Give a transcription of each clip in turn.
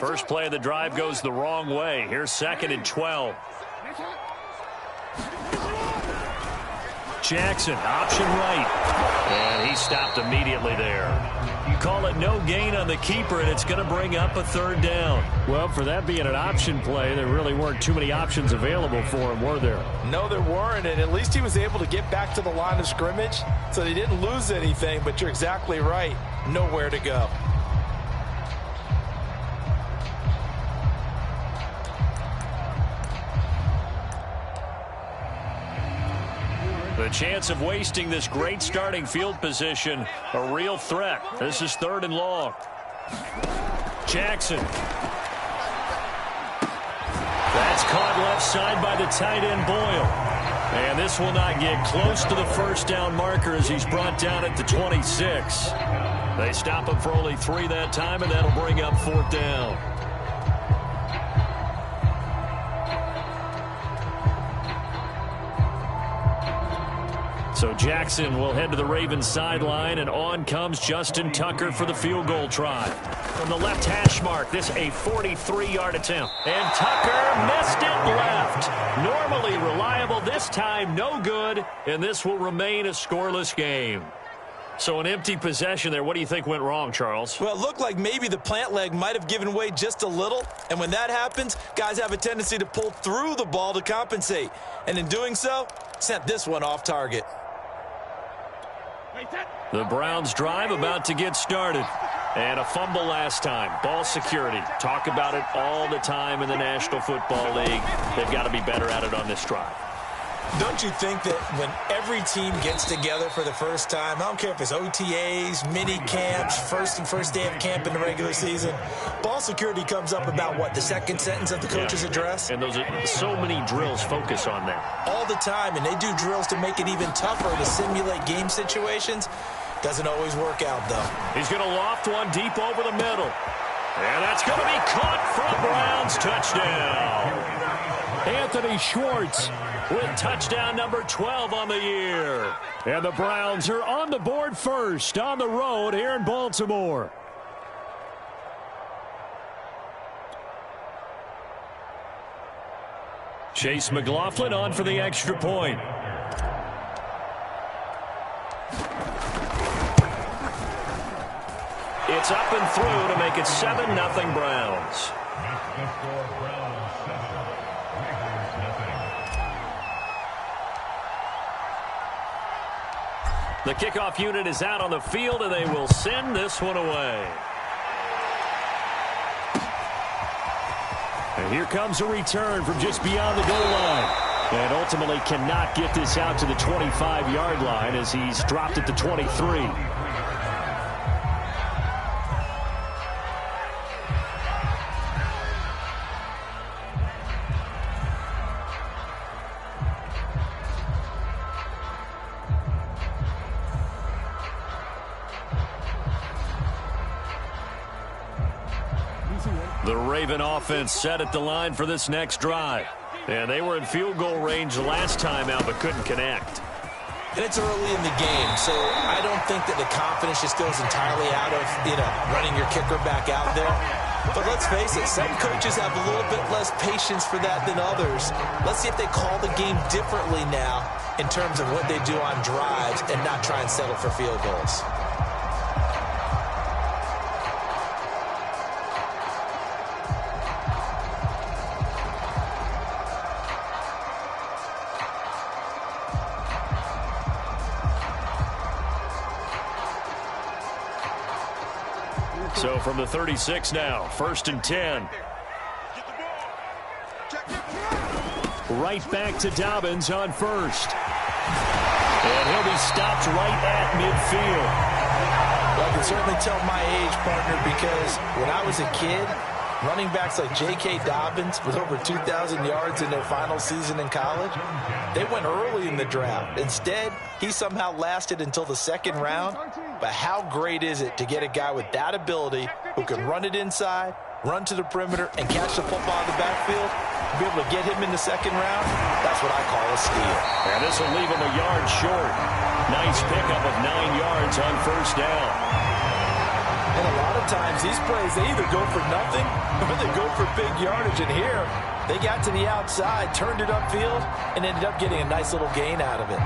First play of the drive goes the wrong way. Here's 2nd and 12. Jackson, option right. And he stopped immediately there. You call it no gain on the keeper, and it's going to bring up a 3rd down. Well, for that being an option play, there really weren't too many options available for him, were there? No, there weren't, and at least he was able to get back to the line of scrimmage, so they didn't lose anything, but you're exactly right. Nowhere to go. The chance of wasting this great starting field position, a real threat. This is 3rd and long. Jackson. That's caught left side by the tight end Boyle. And this will not get close to the 1st down marker as he's brought down at the 26. They stop him for only 3 that time, and that'll bring up 4th down. So Jackson will head to the Ravens sideline, and on comes Justin Tucker for the field goal try. From the left hash mark, this a 43-yard attempt. And Tucker missed it left. Normally reliable, this time no good, and this will remain a scoreless game. So an empty possession there. What do you think went wrong, Charles? Well, it looked like maybe the plant leg might have given way just a little, and when that happens, guys have a tendency to pull through the ball to compensate. And in doing so, sent this one off target. The Browns drive about to get started. And a fumble last time. Ball security. Talk about it all the time in the National Football League. They've got to be better at it on this drive. Don't you think that when every team gets together for the first time, I don't care if it's OTAs, mini camps, first day of camp in the regular season, ball security comes up about, what, the 2nd sentence of the coach's address? And those are so many drills focus on that. All the time, and they do drills to make it even tougher to simulate game situations. Doesn't always work out, though. He's going to loft one deep over the middle. And that's going to be caught from Browns. Touchdown. Anthony Schwartz with touchdown number 12 on the year. And the Browns are on the board first on the road here in Baltimore. Chase McLaughlin on for the extra point. It's up and through to make it 7-0 Browns. The kickoff unit is out on the field, and they will send this one away. And here comes a return from just beyond the goal line. And ultimately cannot get this out to the 25-yard line as he's dropped at the 23. The Raven offense set at the line for this next drive. And they were in field goal range last time out but couldn't connect. And it's early in the game, so I don't think that the confidence just goes entirely out of, running your kicker back out there. But let's face it, some coaches have a little bit less patience for that than others. Let's see if they call the game differently now in terms of what they do on drives and not try and settle for field goals. So from the 36 now, 1st and 10. Right back to Dobbins on first. And he'll be stopped right at midfield. Well, I can certainly tell my age, partner, because when I was a kid, running backs like J.K. Dobbins with over 2,000 yards in their final season in college, they went early in the draft. Instead, he somehow lasted until the 2nd round. But how great is it to get a guy with that ability who can run it inside, run to the perimeter, and catch the football in the backfield? Be able to get him in the 2nd round, that's what I call a steal. And this will leave him a yard short. Nice pickup of 9 yards on 1st down. And a lot of times these plays, they either go for nothing or they go for big yardage. And here, they got to the outside, turned it upfield, and ended up getting a nice little gain out of it.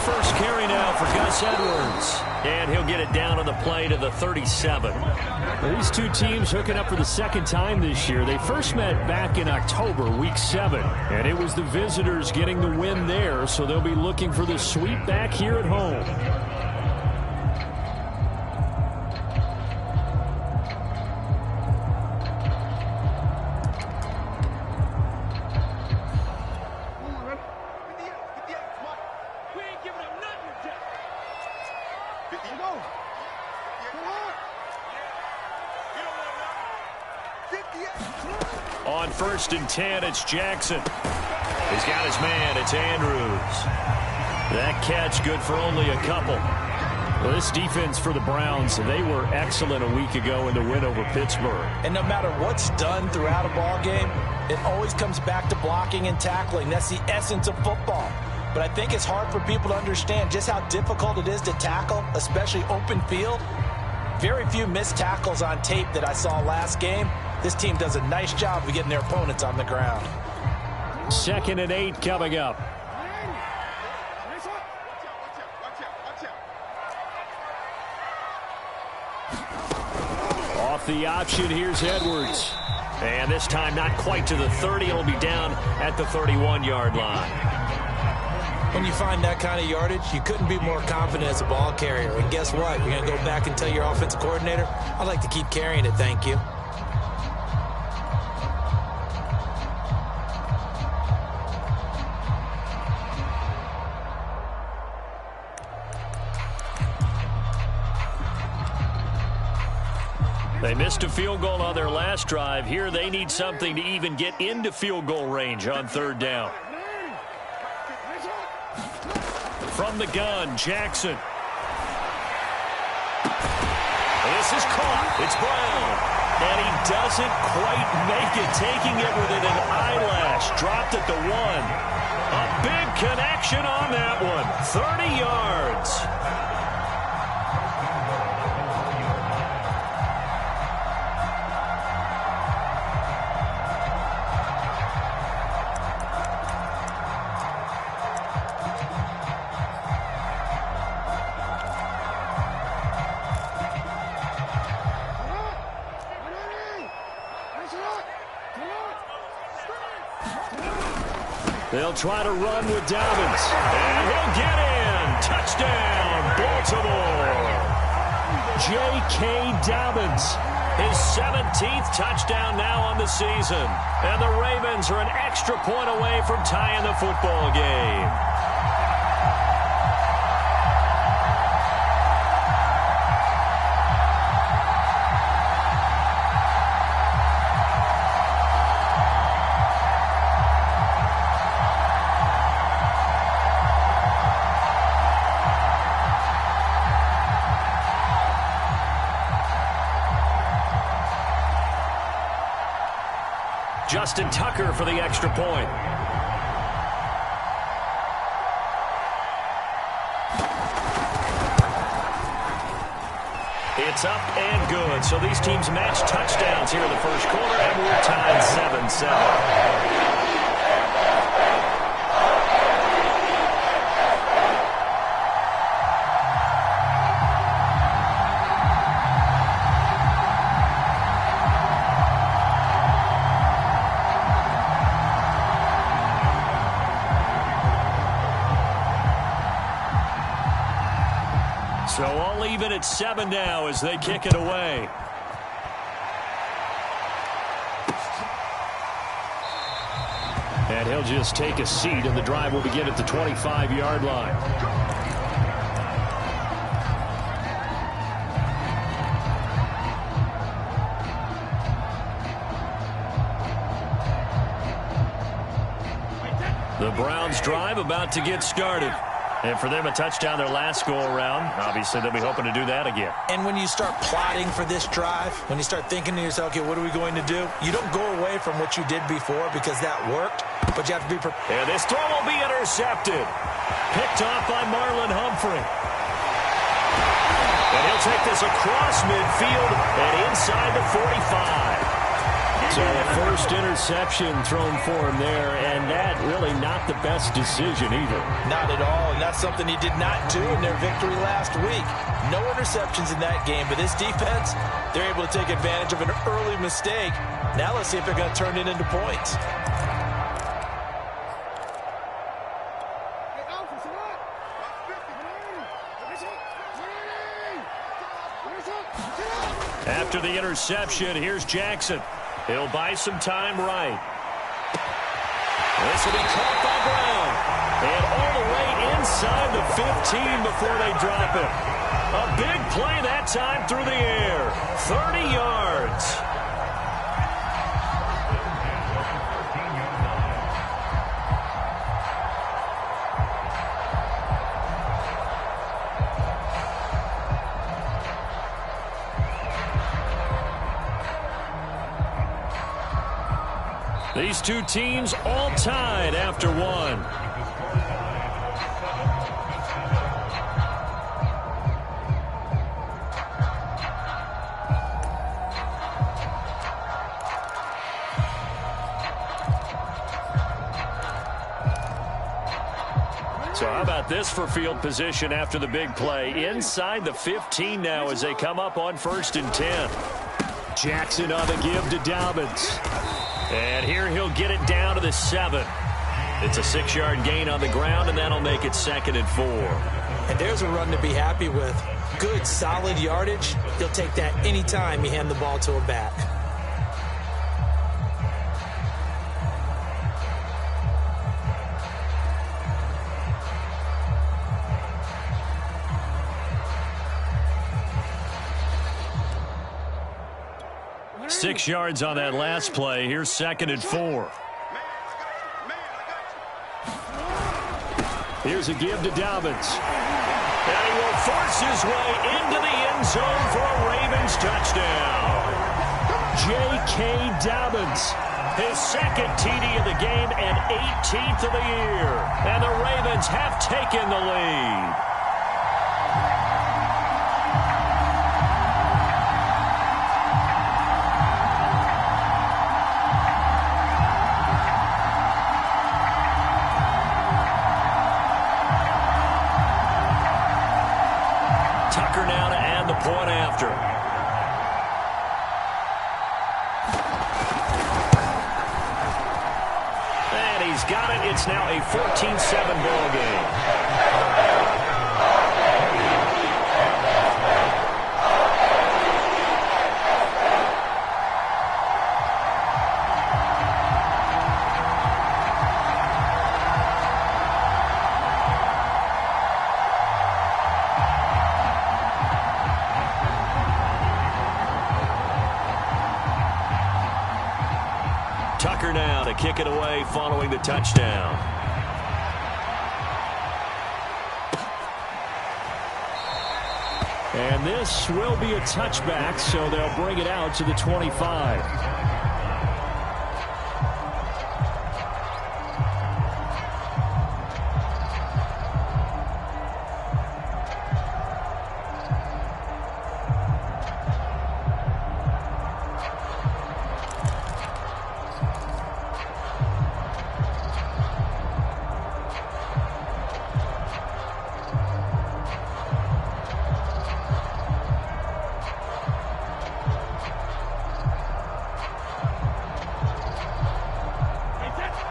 First carry now for Gus Edwards. And he'll get it down on the play to the 37. Well, these two teams hooking up for the second time this year. They first met back in October, week 7. And it was the visitors getting the win there, so they'll be looking for the sweep back here at home. On 1st and 10, it's Jackson. He's got his man. It's Andrews. That catch good for only a couple. Well, this defense for the Browns, they were excellent a week ago in the win over Pittsburgh. And no matter what's done throughout a ball game, it always comes back to blocking and tackling. That's the essence of football. But I think it's hard for people to understand just how difficult it is to tackle, especially open field. Very few missed tackles on tape that I saw last game. This team does a nice job of getting their opponents on the ground. 2nd and 8 coming up. Off the option, here's Edwards. And this time not quite to the 30. It'll be down at the 31-yard line. When you find that kind of yardage, you couldn't be more confident as a ball carrier. And guess what? You're going to go back and tell your offensive coordinator, I'd like to keep carrying it, thank you. They missed a field goal on their last drive. Here they need something to even get into field goal range on 3rd down. From the gun, Jackson. This is caught. It's Brown. And he doesn't quite make it, taking it within an eyelash. Dropped at the 1. A big connection on that one. 30 yards. They'll try to run with Dobbins. And he'll get in. Touchdown, Baltimore. J.K. Dobbins. His 17th touchdown now on the season. And the Ravens are an extra point away from tying the football game. Justin Tucker for the extra point. It's up and good. So these teams match touchdowns here in the first quarter, and we're tied 7-7. So all even at 7 now as they kick it away. And he'll just take a seat, and the drive will begin at the 25-yard line. The Browns drive about to get started. And for them, a touchdown their last go-around. Obviously, they'll be hoping to do that again. And when you start plotting for this drive, when you start thinking to yourself, okay, what are we going to do? You don't go away from what you did before because that worked, but you have to be prepared. And this throw will be intercepted. Picked off by Marlon Humphrey. And he'll take this across midfield and inside the 45. So the first interception thrown for him there, and that really not the best decision either. Not at all, and that's something he did not do in their victory last week. No interceptions in that game, but this defense, they're able to take advantage of an early mistake. Now let's see if they're going to turn it into points. After the interception, here's Jackson. He'll buy some time right. This will be caught by Brown. And all the way inside the 15 before they drop it. A big play that time through the air. 30 yards. These two teams all tied after one. So how about this for field position after the big play? Inside the 15 now as they come up on 1st and 10. Jackson on the give to Dobbins. And here he'll get it down to the 7. It's a 6-yard gain on the ground, and that'll make it 2nd and 4. And there's a run to be happy with. Good, solid yardage. He'll take that anytime you hand the ball to a back. Six yards on that last play. Here's 2nd and 4. Here's a give to Dobbins. And he will force his way into the end zone for a Ravens touchdown. J.K. Dobbins. His 2nd TD of the game and 18th of the year. And the Ravens have taken the lead. Tucker now to add the point after. And he's got it. It's now a 14-7 ball game. Tucker now to kick it away following the touchdown. And this will be a touchback, so they'll bring it out to the 25.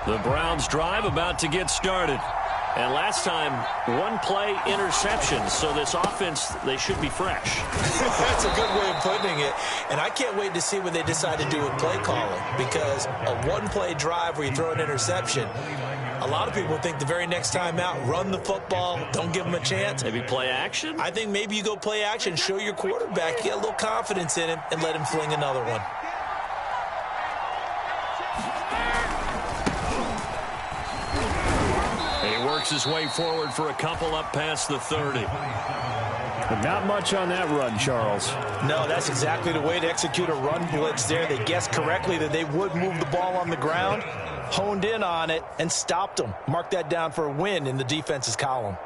The Browns drive about to get started. And last time, one play interception. So this offense, they should be fresh. That's a good way of putting it. And I can't wait to see what they decide to do with play calling. Because a one-play drive where you throw an interception, a lot of people think the very next time out, run the football, don't give them a chance. Maybe play action? I think maybe you go play action, show your quarterback, get a little confidence in him, and let him fling another one. works his way forward for a couple up past the 30. But not much on that run, Charles. No, that's exactly the way to execute a run blitz there. They guessed correctly that they would move the ball on the ground, honed in on it, and stopped them. Mark that down for a win in the defense's column.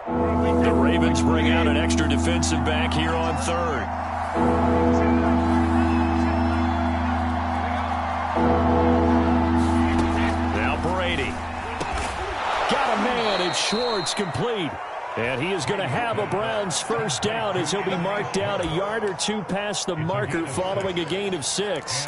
The Ravens bring out an extra defensive back here on third. Schwartz complete. And he is going to have a Browns first down as he'll be marked down a yard or two past the marker following a gain of 6.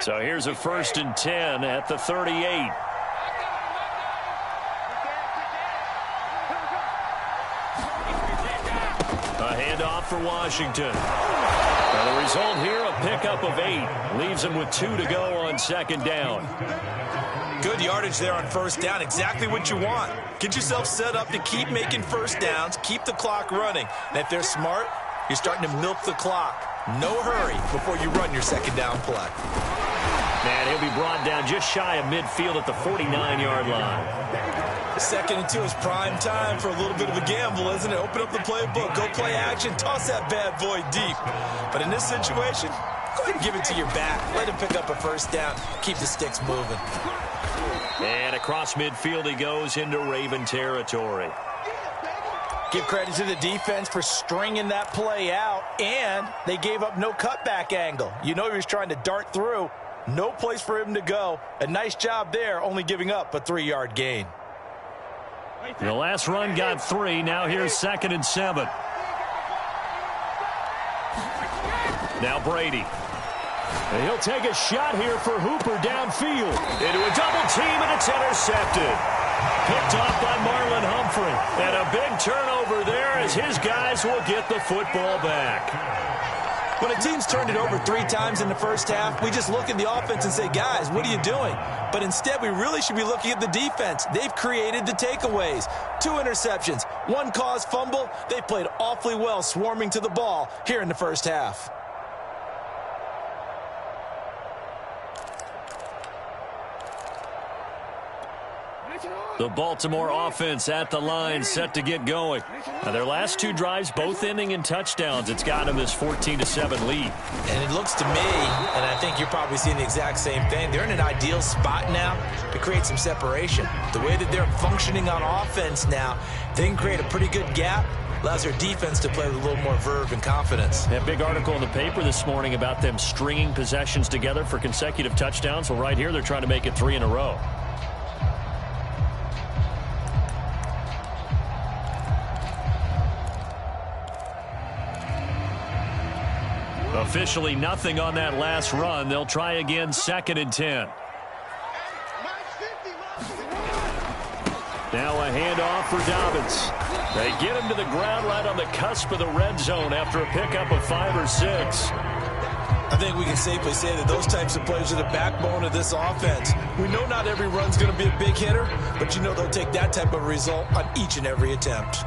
So here's a 1st and 10 at the 38. For Washington. The result here, a pickup of 8. Leaves him with 2 to go on 2nd down. Good yardage there on 1st down. Exactly what you want. Get yourself set up to keep making 1st downs, keep the clock running. And if they're smart, you're starting to milk the clock. No hurry before you run your 2nd down play. And he'll be brought down just shy of midfield at the 49-yard line. 2nd and 2 is prime time for a little bit of a gamble, isn't it? Open up the playbook, go play action, toss that bad boy deep. But in this situation, go ahead and give it to your back. Let him pick up a 1st down. Keep the sticks moving. And across midfield he goes into Raven territory. Give credit to the defense for stringing that play out, and they gave up no cutback angle. You know he was trying to dart through. No place for him to go. A nice job there, only giving up a 3-yard gain. The last run got 3. Now here's 2nd and 7. Now Brady. And he'll take a shot here for Hooper downfield. Into a double team, and it's intercepted. Picked off by Marlon Humphrey. And a big turnover there as his guys will get the football back. When a team's turned it over 3 times in the first half, we just look at the offense and say, guys, what are you doing? But instead, we really should be looking at the defense. They've created the takeaways. 2 interceptions, 1 caused fumble. They played awfully well swarming to the ball here in the first half. The Baltimore offense at the line, set to get going. Now their last 2 drives, both ending in touchdowns. It's got them this 14-7 lead. And it looks to me, and I think you're probably seeing the exact same thing, they're in an ideal spot now to create some separation. The way that they're functioning on offense now, they can create a pretty good gap. Allows their defense to play with a little more verve and confidence. A big article in the paper this morning about them stringing possessions together for consecutive touchdowns. Well, right here, they're trying to make it 3 in a row. Officially nothing on that last run. They'll try again, 2nd and 10. Now a handoff for Dobbins. They get him to the ground right on the cusp of the red zone after a pickup of 5 or 6. I think we can safely say that those types of plays are the backbone of this offense. We know not every run's going to be a big hitter, but you know they'll take that type of result on each and every attempt.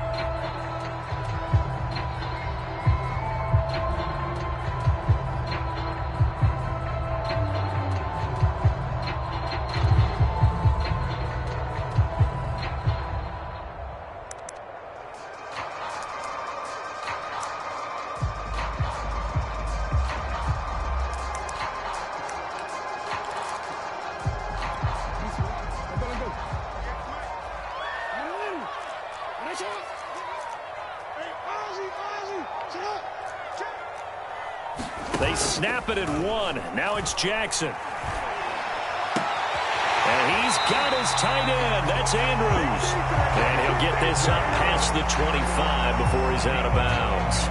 They snap it at 1. Now it's Jackson. And he's got his tight end. That's Andrews. And he'll get this up past the 25 before he's out of bounds.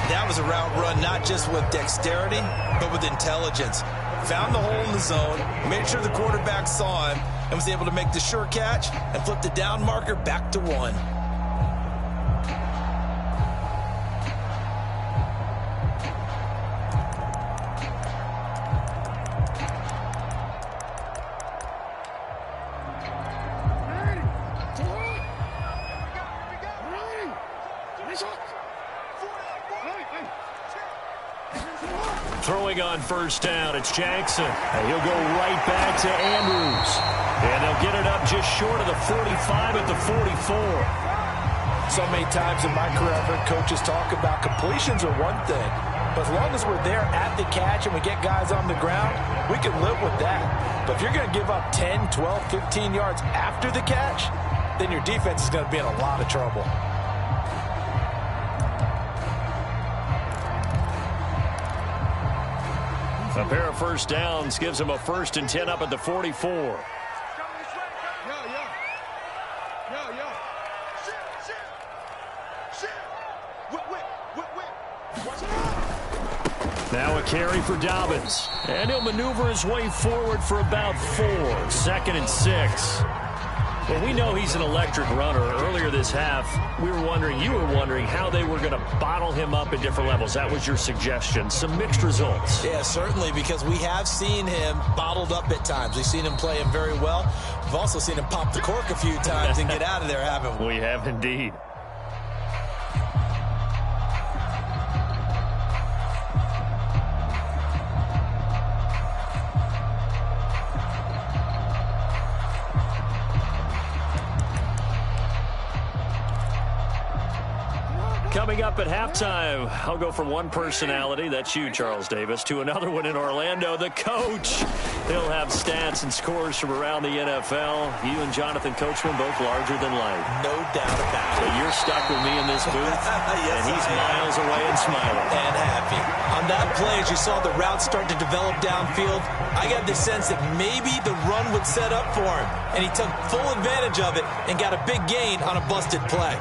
That was a route run not just with dexterity, but with intelligence. Found the hole in the zone, made sure the quarterback saw him, and was able to make the sure catch and flip the down marker back to 1. Throwing on first down, it's Jackson. And he'll go right back to Andrews. And they'll get it up just short of the 45 at the 44. So many times in my career, I've heard coaches talk about completions are one thing, but as long as we're there at the catch and we get guys on the ground, we can live with that. But if you're going to give up 10, 12, 15 yards after the catch, then your defense is going to be in a lot of trouble. A pair of first downs gives them a 1st and 10 up at the 44. Now a carry for Dobbins. And he'll maneuver his way forward for about 4. 2nd and 6. Well, we know he's an electric runner. Earlier this half, you were wondering how they were going to bottle him up at different levels. That was your suggestion. Some mixed results. Yeah, certainly, because we have seen him bottled up at times. We've seen him play him very well. We've also seen him pop the cork a few times and get out of there, haven't we? We have indeed. Coming up at halftime, I'll go from one personality, that's you, Charles Davis, to another one in Orlando, the coach. He'll have stats and scores from around the NFL. You and Jonathan Coachman both larger than life. No doubt about it. So you're stuck with me in this booth, yes, and he's miles away and smiling. And happy. On that play, as you saw the route start to develop downfield, I got the sense that maybe the run would set up for him, and he took full advantage of it and got a big gain on a busted play.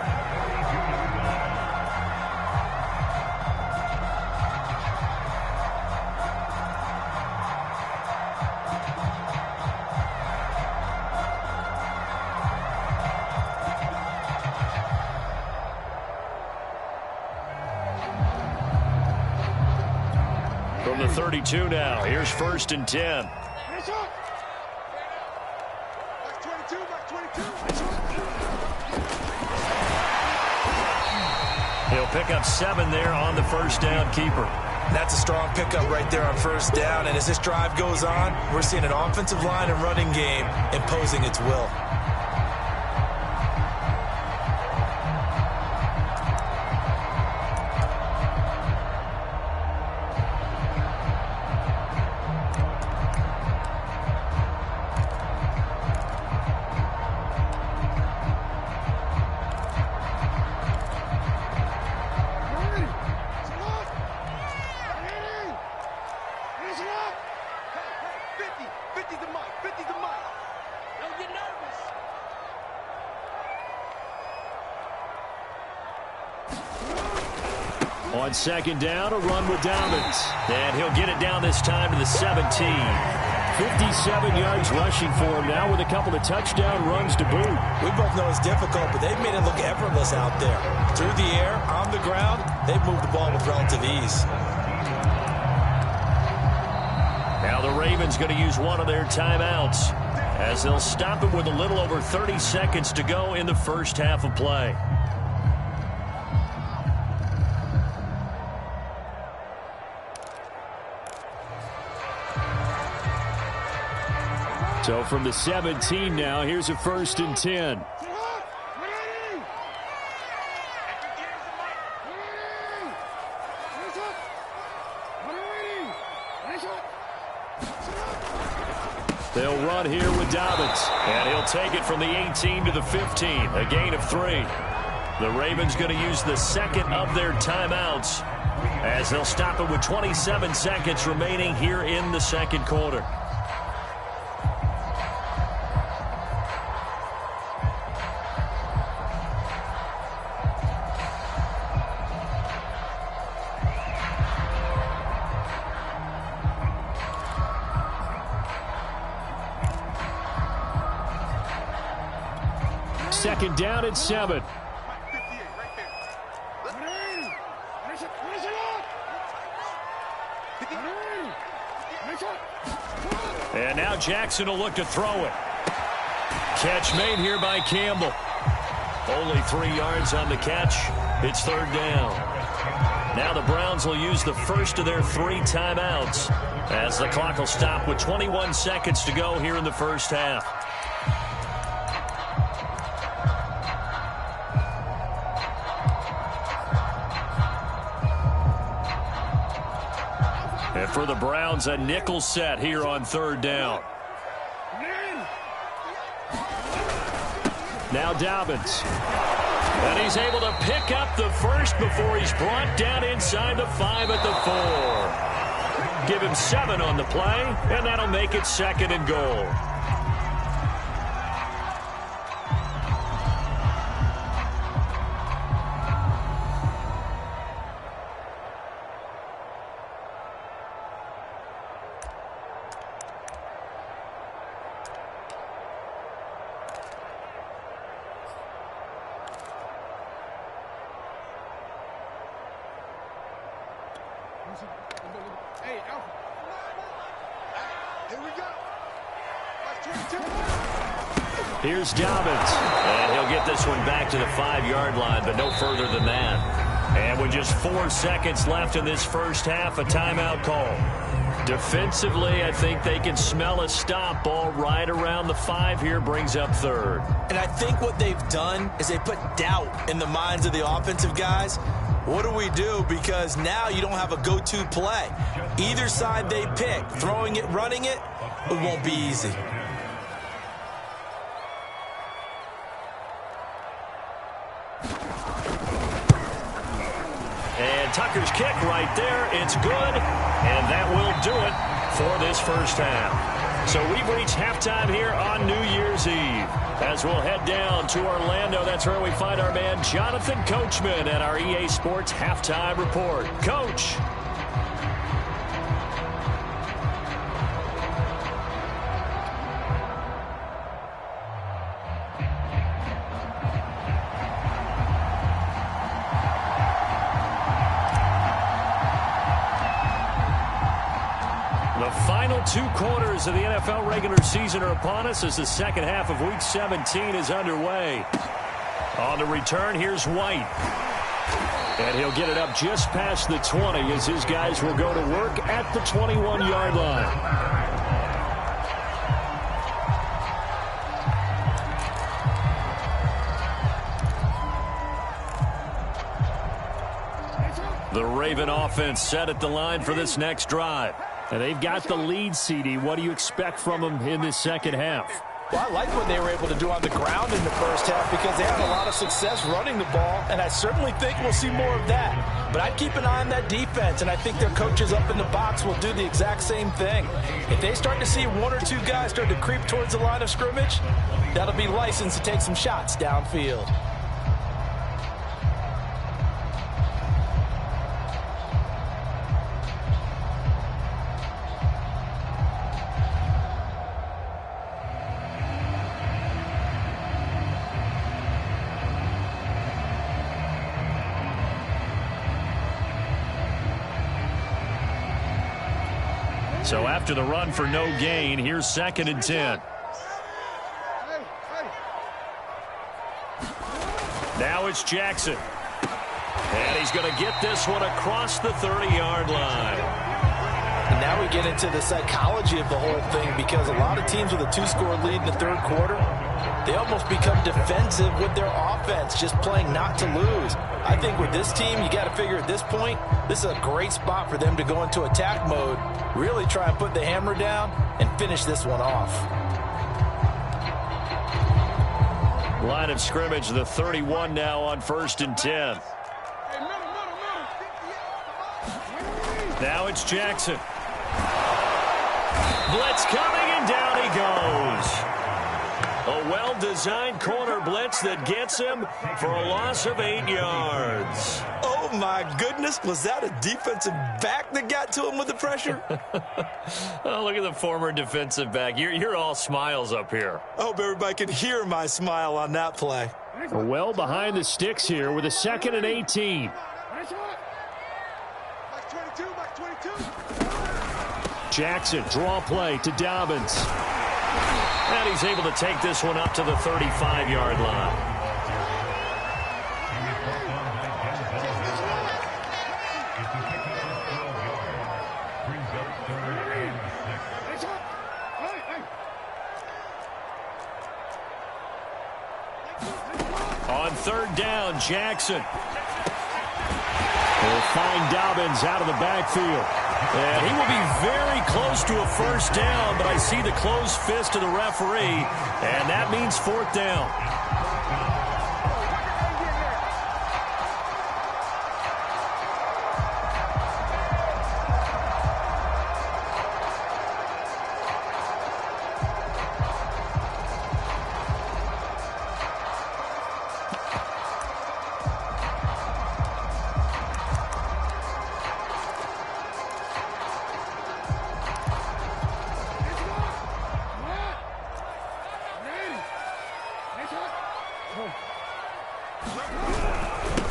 From the 32 now, here's 1st and 10. He'll pick up 7 there on the first down keeper. That's a strong pickup right there on first down, and as this drive goes on, we're seeing an offensive line and running game imposing its will. On 2nd down, a run with Dobbins. And he'll get it down this time to the 17. 57 yards rushing for him now with a couple of touchdown runs to boot. We both know it's difficult, but they've made it look effortless out there. Through the air, on the ground, they've moved the ball with relative ease. Now the Ravens going to use one of their timeouts as they'll stop it with a little over 30 seconds to go in the first half of play. So from the 17 now, here's a 1st and 10. They'll run here with Dobbins. And he'll take it from the 18 to the 15, a gain of 3. The Ravens going to use the 2nd of their timeouts as they'll stop it with 27 seconds remaining here in the 2nd quarter. Second down at 7. And now Jackson will look to throw it. Catch made here by Campbell. Only 3 yards on the catch. It's third down. Now the Browns will use the first of their 3 timeouts as the clock will stop with 21 seconds to go here in the first half. And for the Browns, a nickel set here on third down. Now Dobbins. And he's able to pick up the first before he's brought down inside the 5 at the 4. Give him 7 on the play, and that'll make it 2nd and goal. Hey, Alpha. Here we go. Here's Dobbins. And he'll get this one back to the 5-yard line, but no further than that. And with just 4 seconds left in this first half, a timeout call. Defensively, I think they can smell a stop. Ball right around the 5 here, brings up third. And I think what they've done is they put doubt in the minds of the offensive guys. What do we do? Because now you don't have a go-to play. Either side they pick, throwing it, running it, it won't be easy. And Tucker's kick right there. It's good, and that will do it for this first half. So we've reached halftime here on New Year's Eve. As we'll head down to Orlando, that's where we find our man Jonathan Coachman at our EA Sports Halftime Report. Coach. The final 2 quarters of the NFL regular season are upon us as the second half of Week 17 is underway. On the return, here's White. And he'll get it up just past the 20 as his guys will go to work at the 21-yard line. The Raven offense set at the line for this next drive. And they've got the lead, CD. What do you expect from them in this second half? Well, I like what they were able to do on the ground in the first half because they had a lot of success running the ball, and I certainly think we'll see more of that. But I'd keep an eye on that defense, and I think their coaches up in the box will do the exact same thing. If they start to see 1 or 2 guys start to creep towards the line of scrimmage, that'll be licensed to take some shots downfield. So after the run for no gain, here's 2nd and 10. Now it's Jackson. And he's going to get this one across the 30-yard line. And now we get into the psychology of the whole thing because a lot of teams with a 2-score lead in the third quarter, they almost become defensive with their offense, just playing not to lose. I think with this team, you got to figure at this point, this is a great spot for them to go into attack mode, really try and put the hammer down and finish this one off. Line of scrimmage, the 31 now on 1st and 10. Now it's Jackson. Blitz coming, and down he goes. A well-designed corner blitz that gets him for a loss of 8 yards. Oh, my goodness. Was that a defensive back that got to him with the pressure? Oh, look at the former defensive back. You're all smiles up here. I hope everybody could hear my smile on that play. Well behind the sticks here with a 2nd and 18. Jackson, draw play to Dobbins. And he's able to take this one up to the 35-yard line. third down. Jackson will find Dobbins out of the backfield. And he will be very close to a first down, but I see the closed fist of the referee, and that means fourth down.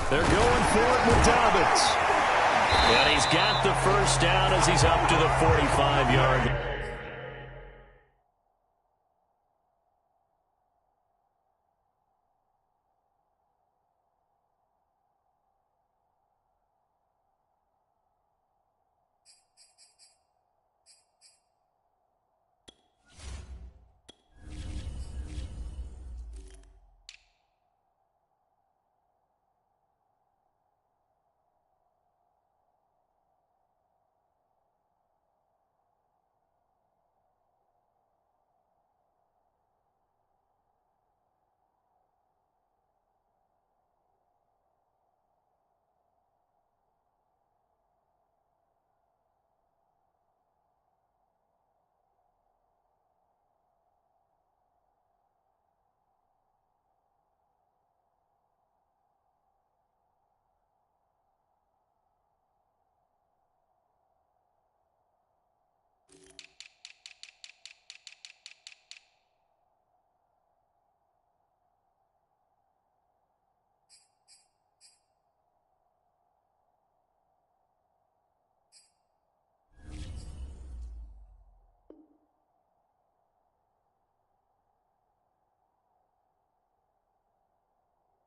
They're going for it with Dobbins. And he's got the first down as he's up to the 45-yard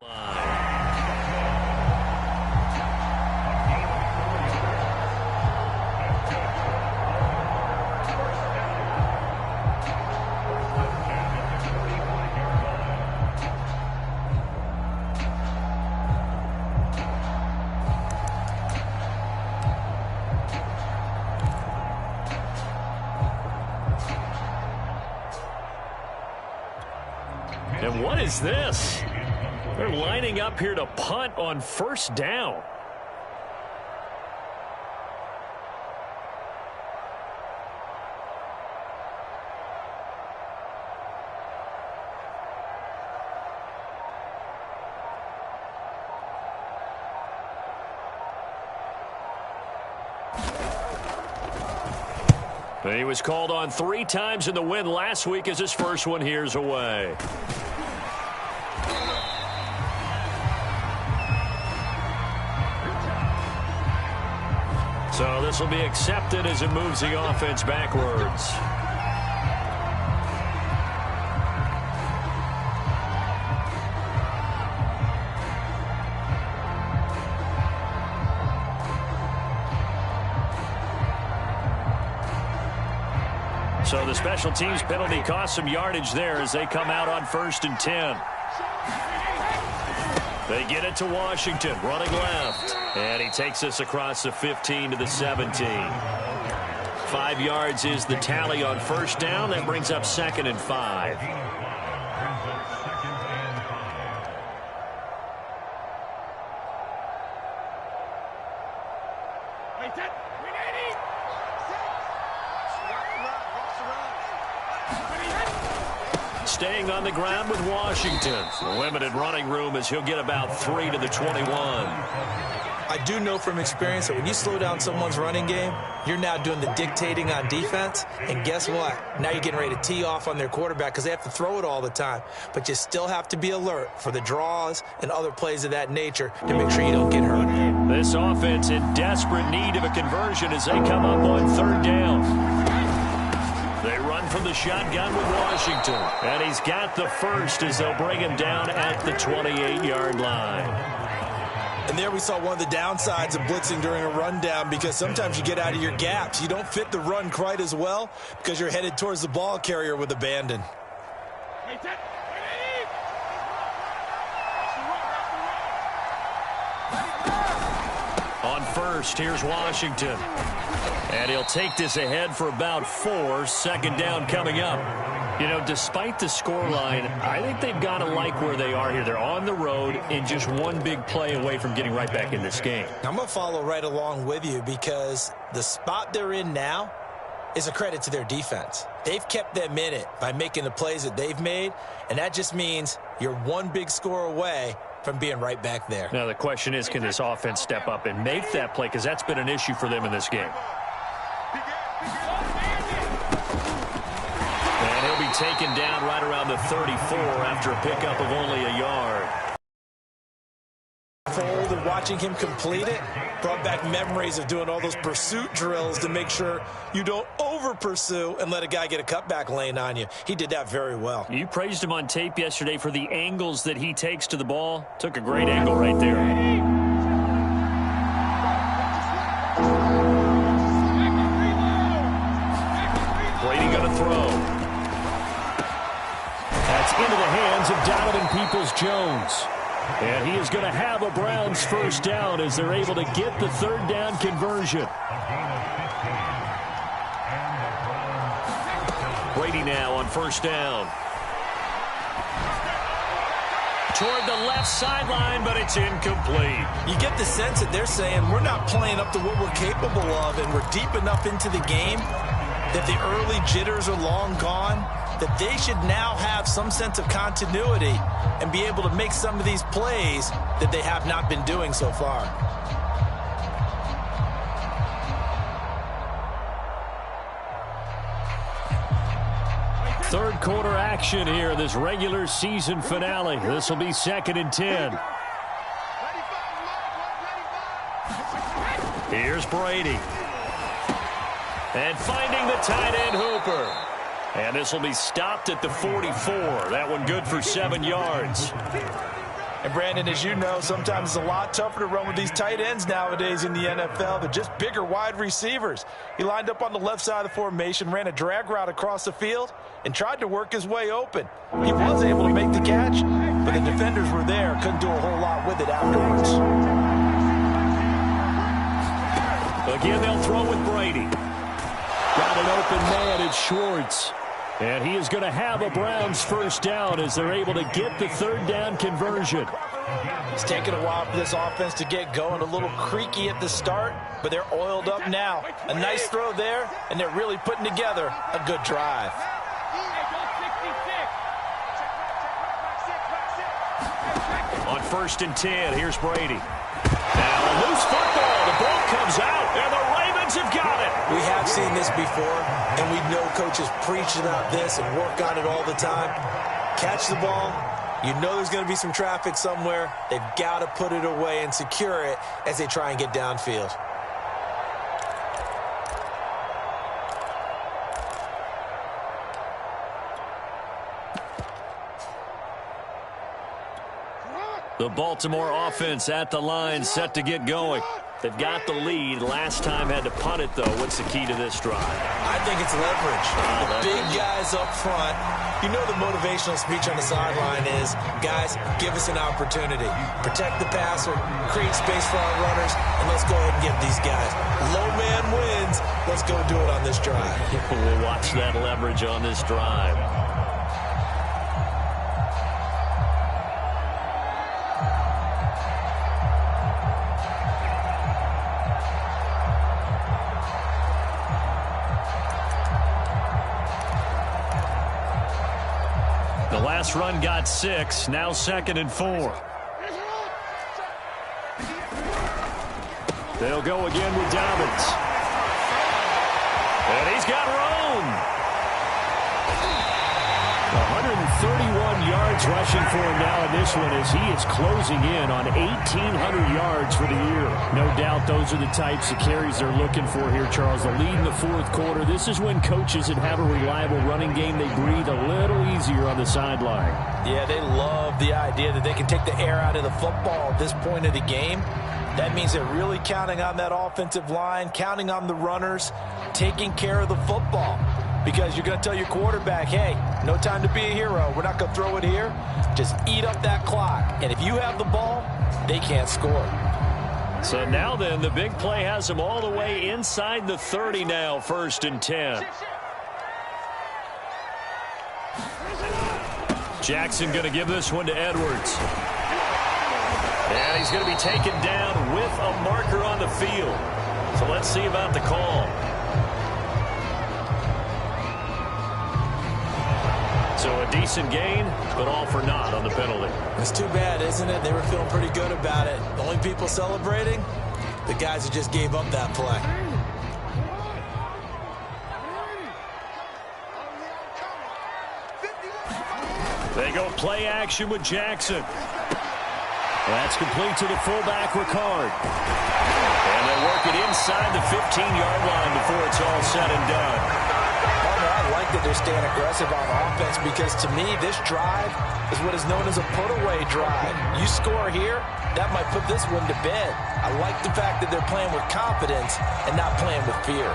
line. And what is this? They're lining up here to punt on first down. He was called on 3 times in the win last week as his first one here's away. So this will be accepted as it moves the offense backwards. So the special teams penalty cost some yardage there as they come out on 1st and 10. They get it to Washington, running left. And he takes us across the 15 to the 17. 5 yards is the tally on first down. That brings up 2nd and 5. Staying on the ground with Washington. Limited running room as he'll get about 3 to the 21. I do know from experience that when you slow down someone's running game, you're now doing the dictating on defense. And guess what? Now you're getting ready to tee off on their quarterback because they have to throw it all the time. But you still have to be alert for the draws and other plays of that nature to make sure you don't get hurt. This offense in desperate need of a conversion as they come up on 3rd down. They run from the shotgun with Washington. And he's got the first as they'll bring him down at the 28-yard line. And there we saw one of the downsides of blitzing during a rundown because sometimes you get out of your gaps. You don't fit the run quite as well because you're headed towards the ball carrier with abandon. on first. Here's Washington. And he'll take this ahead for about 4. Second down coming up. You know, despite the scoreline, I think they've got to like where they are here. They're on the road and just one big play away from getting right back in this game. I'm going to follow right along with you because the spot they're in now is a credit to their defense. They've kept them in it by making the plays that they've made, and that just means you're one big score away from being right back there. Now, the question is, can this offense step up and make that play? Because that's been an issue for them in this game. And he'll be taken down right around the 34 after a pickup of only a yard. And watching him complete it brought back memories of doing all those pursuit drills to make sure you don't over-pursue and let a guy get a cutback lane on you. He did that very well. You praised him on tape yesterday for the angles that he takes to the ball. Took a great angle right there. Brady going to throw. That's into the hands of Donovan Peoples-Jones. And he is going to have a Browns first down as they're able to get the third down conversion. Brady now on first down. Toward the left sideline, but it's incomplete. You get the sense that they're saying we're not playing up to what we're capable of, and we're deep enough into the game that the early jitters are long gone, that they should now have some sense of continuity and be able to make some of these plays that they have not been doing so far. Third quarter action here, this regular season finale. This will be 2nd and 10. Here's Brady. And finding the tight end Hooper. And this will be stopped at the 44. That one good for 7 yards. And, Brandon, as you know, sometimes it's a lot tougher to run with these tight ends nowadays in the NFL. They're just bigger wide receivers. He lined up on the left side of the formation, ran a drag route across the field, and tried to work his way open. He was able to make the catch, but the defenders were there. Couldn't do a whole lot with it afterwards. Again, they'll throw with Brady. Got an open man, it's Schwartz. And he is going to have a Browns first down as they're able to get the third down conversion. It's taken a while for this offense to get going. A little creaky at the start, but they're oiled up now. A nice throw there, and they're really putting together a good drive. On 1st and 10, here's Brady. Now a loose football. The ball comes out, and the Ravens have got it. We have seen this before, and we know coaches preach about this and work on it all the time. Catch the ball. You know there's going to be some traffic somewhere. They've got to put it away and secure it as they try and get downfield. The Baltimore offense at the line, set to get going. They've got the lead. Last time had to punt it, though. What's the key to this drive? I think it's leverage. The big guys up front. You know the motivational speech on the sideline is, guys, give us an opportunity. Protect the passer, create space for our runners, and let's go ahead and get these guys. Low man wins. Let's go do it on this drive. We'll watch that leverage on this drive. Last run got 6. Now 2nd and 4. They'll go again with Dobbins. And he's got room. 131 yards rushing for him now in this one as he is closing in on 1,800 yards for the year. No doubt those are the types of carries they're looking for here, Charles. The lead in the 4th quarter. This is when coaches that have a reliable running game, they breathe a little easier on the sideline. Yeah, they love the idea that they can take the air out of the football at this point of the game. That means they're really counting on that offensive line, counting on the runners, taking care of the football. Because you're going to tell your quarterback, hey, no time to be a hero. We're not going to throw it here. Just eat up that clock. And if you have the ball, they can't score. So now then, the big play has them all the way inside the 30 now, 1st and 10. Jackson going to give this one to Edwards. And he's going to be taken down with a marker on the field. So let's see about the call. So a decent gain, but all for naught on the penalty. It's too bad, isn't it? They were feeling pretty good about it. The only people celebrating, the guys who just gave up that play. They go play action with Jackson. That's complete to the fullback, Ricard. And they work it inside the 15-yard line before it's all said and done. I like that they're staying aggressive on offense because, to me, this drive is what is known as a put-away drive. You score here, that might put this one to bed. I like the fact that they're playing with confidence and not playing with fear.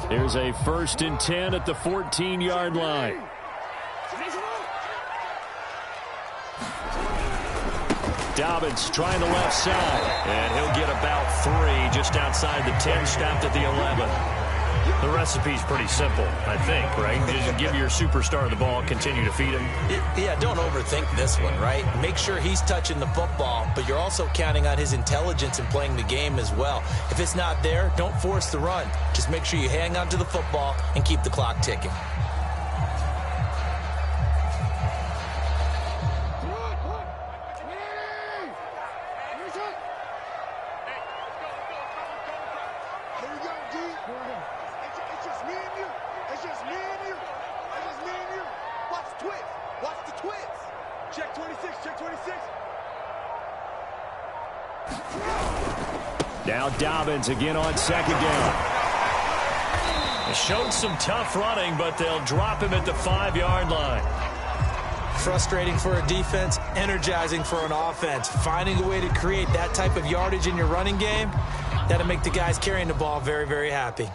Here's a 1st and 10 at the 14-yard line. Dobbins trying the left side. And he'll get about 3 just outside the 10, stopped at the 11. The recipe's pretty simple, I think, right? Just give your superstar the ball, continue to feed him. Yeah, don't overthink this one, right? Make sure he's touching the football, but you're also counting on his intelligence in playing the game as well. If it's not there, don't force the run. Just make sure you hang on to the football and keep the clock ticking. Now Dobbins again on 2nd down. They showed some tough running, but they'll drop him at the 5-yard line. Frustrating for a defense, energizing for an offense. Finding a way to create that type of yardage in your running game, that'll make the guys carrying the ball very, very happy.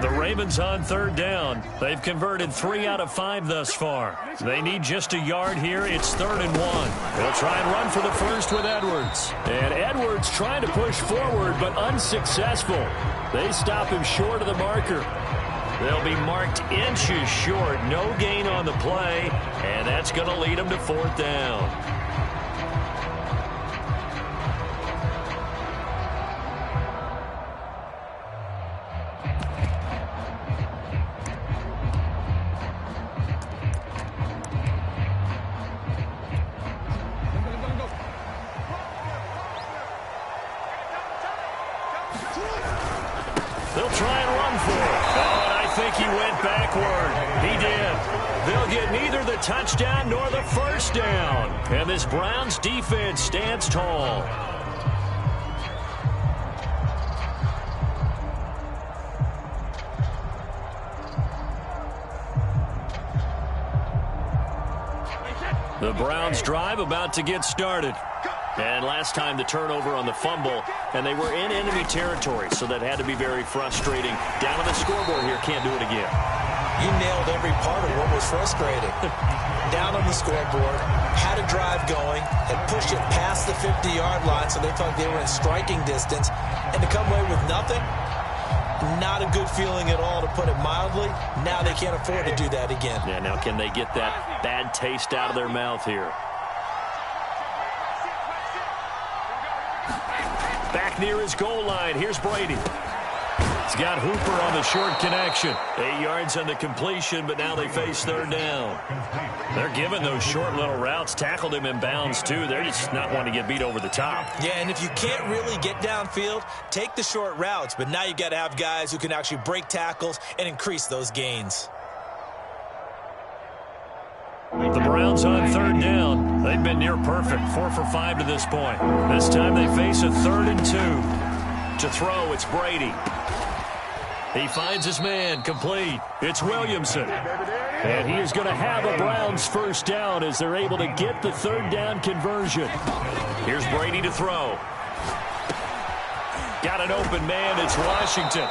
The Ravens on 3rd down. They've converted 3 out of 5 thus far. They need just a yard here. It's 3rd and 1. They'll try and run for the first with Edwards. And Edwards trying to push forward, but unsuccessful. They stop him short of the marker. They'll be marked inches short. No gain on the play, and that's going to lead them to 4th down. They'll try and run for it. Oh, and I think he went backward. He did. They'll get neither the touchdown nor the first down. And this Browns defense stands tall. The Browns drive about to get started. And last time the turnover on the fumble, and they were in enemy territory, so that had to be very frustrating. Down on the scoreboard here, can't do it again. You nailed every part of what was frustrating. Down on the scoreboard, had a drive going, had pushed it past the 50-yard line, so they felt they were in striking distance, and to come away with nothing, not a good feeling at all, to put it mildly. Now they can't afford to do that again. Yeah, now can they get that bad taste out of their mouth here? Back near his goal line. Here's Brady. He's got Hooper on the short connection. 8 yards on the completion, but now they face 3rd down. They're giving those short little routes. Tackled him in bounds, too. They're just not wanting to get beat over the top. Yeah, and if you can't really get downfield, take the short routes. But now you got to have guys who can actually break tackles and increase those gains. The Browns on third down. They've been near perfect, 4 for 5 to this point. This time they face a 3rd and 2. To throw, it's Brady. He finds his man, complete. It's Williamson. And he is going to have a Browns first down as they're able to get the 3rd down conversion. Here's Brady to throw. Got an open man, it's Washington.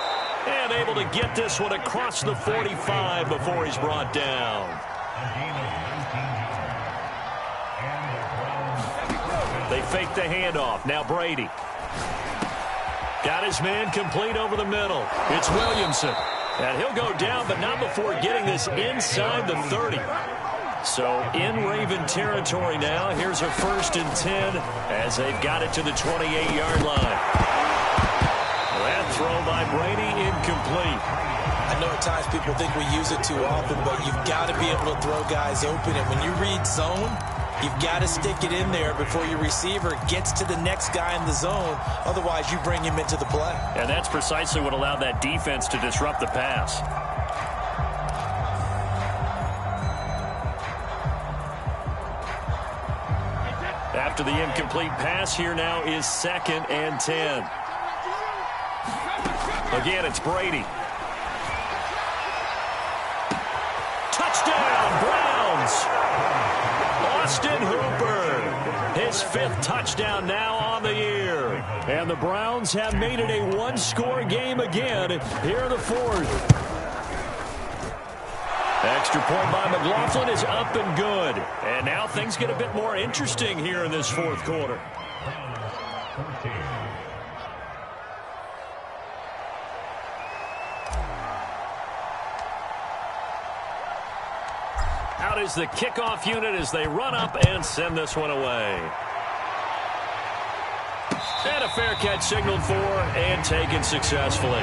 And able to get this one across the 45 before he's brought down. They fake the handoff. Now Brady. Got his man complete over the middle. It's Williamson. And he'll go down, but not before getting this inside the 30. So in Raven territory now. Here's a 1st and 10 as they've got it to the 28-yard line. That throw by Brady incomplete. I know at times people think we use it too often, but you've got to be able to throw guys open. And when you read zone, you've got to stick it in there before your receiver gets to the next guy in the zone. Otherwise, you bring him into the play. And that's precisely what allowed that defense to disrupt the pass. After the incomplete pass, here now is 2nd and 10. Again, it's Brady. Touchdown, Browns! Austin Hooper, his 5th touchdown now on the year. And the Browns have made it a one-score game again here in the 4th. Extra point by McLaughlin is up and good. And now things get a bit more interesting here in this 4th quarter. Out is the kickoff unit as they run up and send this one away. And a fair catch signaled for and taken successfully.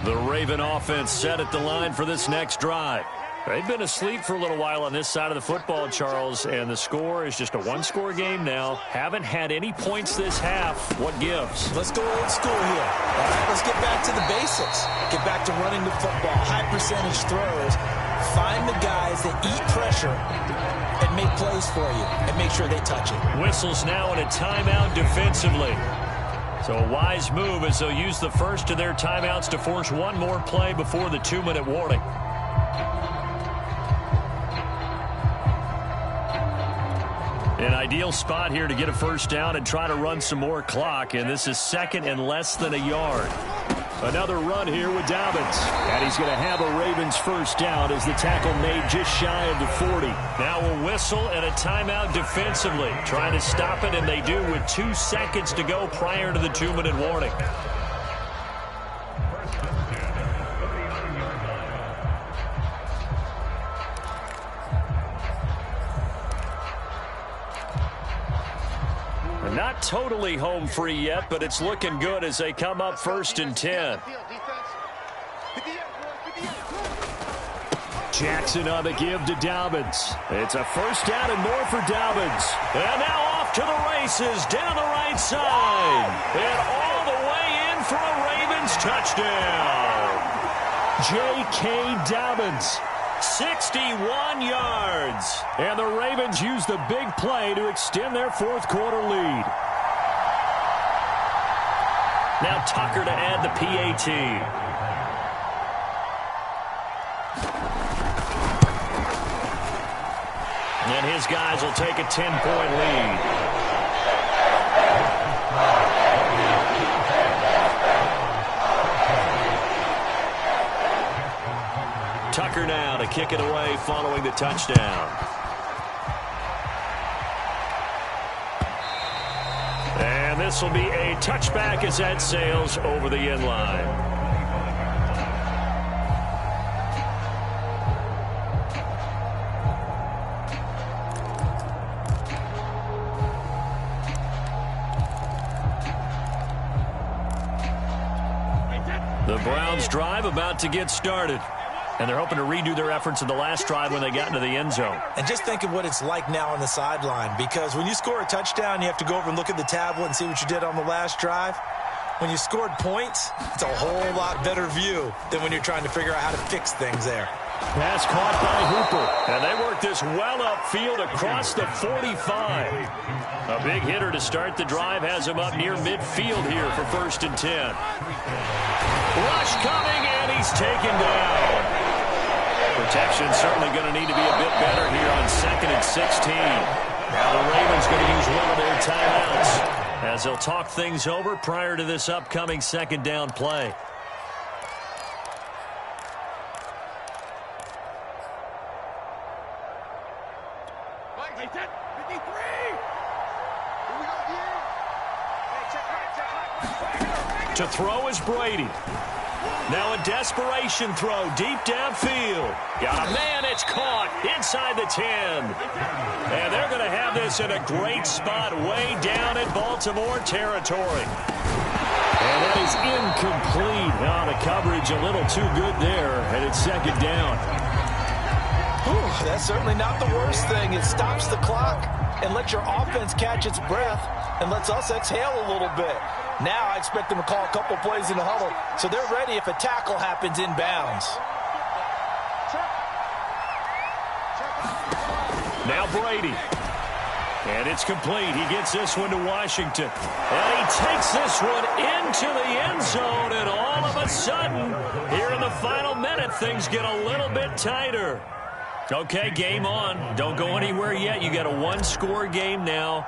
The Raven offense set at the line for this next drive. They've been asleep for a little while on this side of the football, Charles, and the score is just a one-score game now. Haven't had any points this half. What gives? Let's go old school here. All right, let's get back to the basics. Get back to running the football, high percentage throws. Find the guys that eat pressure and make plays for you and make sure they touch it. Whistles now in a timeout defensively. So a wise move as they'll use the first of their timeouts to force one more play before the 2-minute warning. An ideal spot here to get a first down and try to run some more clock, and this is 2nd and less than a yard. Another run here with Dobbins. And he's going to have a Ravens first down as the tackle made just shy of the 40. Now a whistle and a timeout defensively. Trying to stop it, and they do with 2 seconds to go prior to the 2-minute warning. Not totally home free yet, but it's looking good as they come up 1st and 10. Jackson on the give to Dobbins. It's a first down and more for Dobbins. And now off to the races down the right side. And all the way in for a Ravens touchdown. J.K. Dobbins. 61 yards. And the Ravens use the big play to extend their 4th quarter lead. Now Tucker to add the PAT. And his guys will take a 10-point lead. Tucker now to kick it away following the touchdown. And this will be a touchback as that sails over the end line. The Browns drive about to get started. And they're hoping to redo their efforts in the last drive when they got into the end zone. And just think of what it's like now on the sideline, because when you score a touchdown, you have to go over and look at the tablet and see what you did on the last drive. When you scored points, it's a whole lot better view than when you're trying to figure out how to fix things there. Pass caught by Hooper. And they work this well upfield across the 45. A big hitter to start the drive has him up near midfield here for 1st and 10. Rush coming, and he's taken down. Protection certainly going to need to be a bit better here on 2nd and 16. Now the Ravens going to use one of their timeouts as they'll talk things over prior to this upcoming 2nd down play. To throw is Brady. Now a desperation throw deep downfield. Got a man, it's caught inside the 10. And they're going to have this in a great spot way down in Baltimore territory. And that is incomplete. Now the coverage a little too good there, and it's 2nd down. Whew, that's certainly not the worst thing. It stops the clock and lets your offense catch its breath and lets us exhale a little bit. Now I expect them to call a couple plays in the huddle, so they're ready if a tackle happens inbounds. Now Brady. And it's complete. He gets this one to Washington. And he takes this one into the end zone, and all of a sudden, here in the final minute, things get a little bit tighter. Okay, game on. Don't go anywhere yet. You got a one-score game now.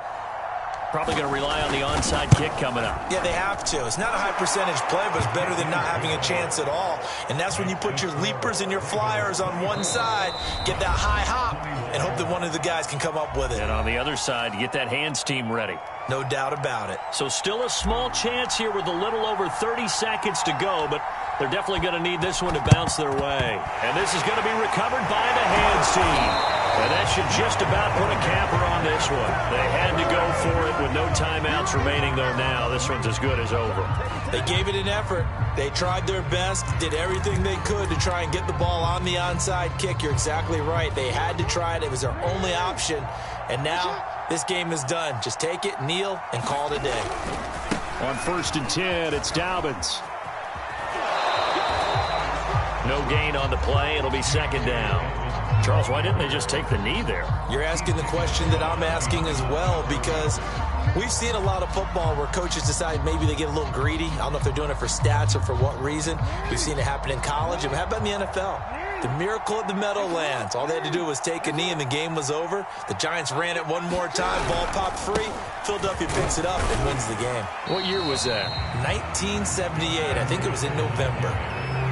Probably going to rely on the onside kick coming up. Yeah, they have to. It's not a high percentage play, but it's better than not having a chance at all. And that's when you put your leapers and your flyers on one side, get that high hop, and hope that one of the guys can come up with it. And on the other side, you get that hands team ready. No doubt about it. So still a small chance here with a little over 30 seconds to go, but they're definitely going to need this one to bounce their way. And this is going to be recovered by the hands team. And that should just about put a capper on this one. They had to go for it with no timeouts remaining, though now. This one's as good as over. They gave it an effort. They tried their best, did everything they could to try and get the ball on the onside kick. You're exactly right. They had to try it. It was their only option. And now this game is done. Just take it, kneel, and call it a day. On 1st and 10, it's Dobbins. No gain on the play. It'll be 2nd down. Charles, why didn't they just take the knee there? You're asking the question that I'm asking as well, because we've seen a lot of football where coaches decide maybe they get a little greedy. I don't know if they're doing it for stats or for what reason. We've seen it happen in college. And how about in the NFL? The miracle at the Meadowlands. All they had to do was take a knee and the game was over. The Giants ran it one more time. Ball popped free. Philadelphia picks it up and wins the game. What year was that? 1978. I think it was in November.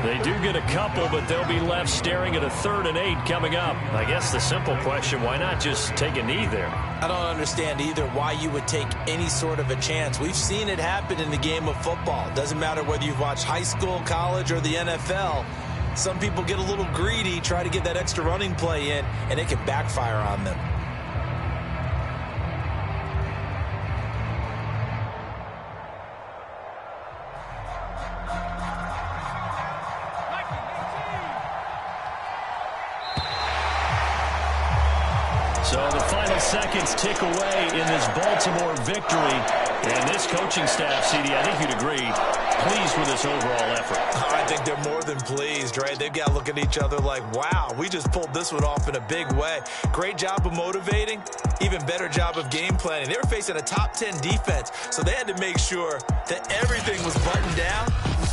They do get a couple, but they'll be left staring at a 3rd and 8 coming up. I guess the simple question, why not just take a knee there? I don't understand either why you would take any sort of a chance. We've seen it happen in the game of football. Doesn't matter whether you've watched high school, college, or the NFL. Some people get a little greedy, try to get that extra running play in, and it can backfire on them. So the final seconds tick away in this Baltimore victory. And this coaching staff, CD, I think you'd agree, pleased with this overall effort. I think they're more than pleased, right? They've got to look at each other like, wow, we just pulled this one off in a big way. Great job of motivating, even better job of game planning. They were facing a top 10 defense, so they had to make sure that everything was buttoned down. And